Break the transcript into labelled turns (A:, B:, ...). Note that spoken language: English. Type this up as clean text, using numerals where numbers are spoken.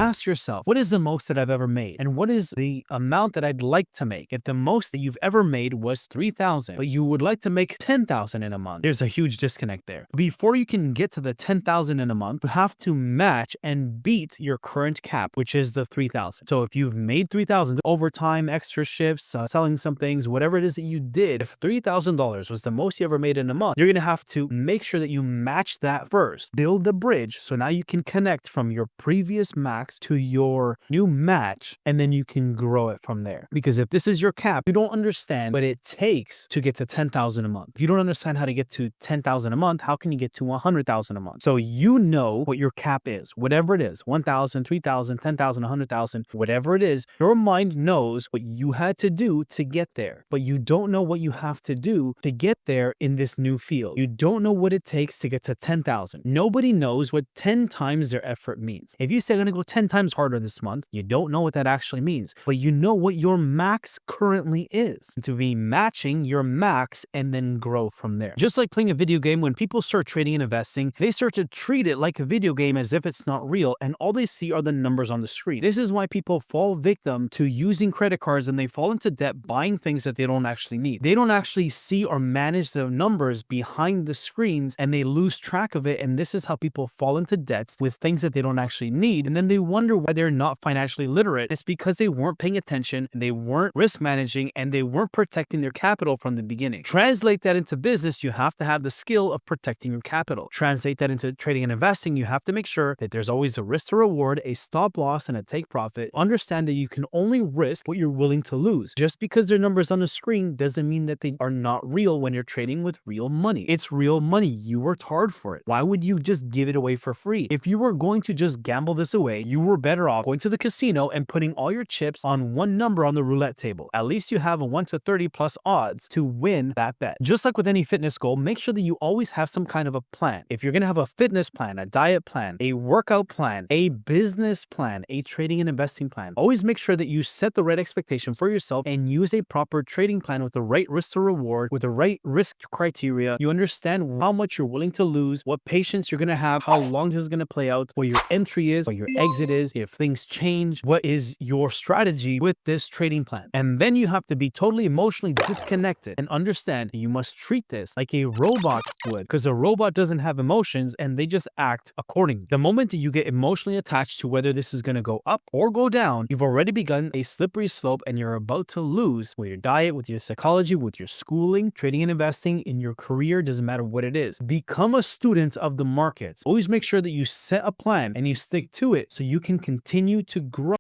A: Ask yourself, what is the most that I've ever made? And what is the amount that I'd like to make? If the most that you've ever made was 3,000, but you would like to make 10,000 in a month, there's a huge disconnect there. Before you can get to the 10,000 in a month, you have to match and beat your current cap, which is the 3,000. So if you've made 3,000 overtime, extra shifts, selling some things, whatever it is that you did, if $3,000 was the most you ever made in a month, you're going to have to make sure that you match that first. Build the bridge so now you can connect from your previous max to your new match, and then you can grow it from there. Because if this is your cap, you don't understand what it takes to get to 10,000 a month. If you don't understand how to get to 10,000 a month, how can you get to 100,000 a month? So you know what your cap is, whatever it is, 1,000, 3,000, 10,000, 100,000, whatever it is, your mind knows what you had to do to get there, but you don't know what you have to do to get there in this new field. You don't know what it takes to get to 10,000. Nobody knows what 10 times their effort means. If you say I'm going to go 10 times harder this month, you don't know what that actually means, but you know what your max currently is. To be matching your max and then grow from there. Just like playing a video game, when people start trading and investing, they start to treat it like a video game as if it's not real, and all they see are the numbers on the screen. This is why people fall victim to using credit cards and they fall into debt buying things that they don't actually need. They don't actually see or manage the numbers behind the screens and they lose track of it, and this is how people fall into debts with things that they don't actually need, and then they wonder why they're not financially literate. It's because they weren't paying attention, and they weren't risk managing, and they weren't protecting their capital from the beginning. Translate that into business, you have to have the skill of protecting your capital. Translate that into trading and investing, you have to make sure that there's always a risk to reward, a stop loss, and a take profit. Understand that you can only risk what you're willing to lose. Just because there are numbers on the screen doesn't mean that they are not real when you're trading with real money. It's real money. You worked hard for it. Why would you just give it away for free? If you were going to just gamble this away, you were better off going to the casino and putting all your chips on one number on the roulette table. At least you have a 1 to 30 plus odds to win that bet. Just like with any fitness goal, make sure that you always have some kind of a plan. If you're going to have a fitness plan, a diet plan, a workout plan, a business plan, a trading and investing plan, always make sure that you set the right expectation for yourself and use a proper trading plan with the right risk to reward, with the right risk criteria. You understand how much you're willing to lose, what patience you're going to have, how long this is going to play out, what your entry is, what your exit is, if things change, what is your strategy with this trading plan. And then you have to be totally emotionally disconnected and understand you must treat this like a robot would, because a robot doesn't have emotions and they just act accordingly. The moment that you get emotionally attached to whether this is going to go up or go down, you've already begun a slippery slope and you're about to lose with your diet, with your psychology, with your schooling, trading and investing, in your career, doesn't matter what it is. Become a student of the markets. Always make sure that you set a plan and you stick to it so you can continue to grow.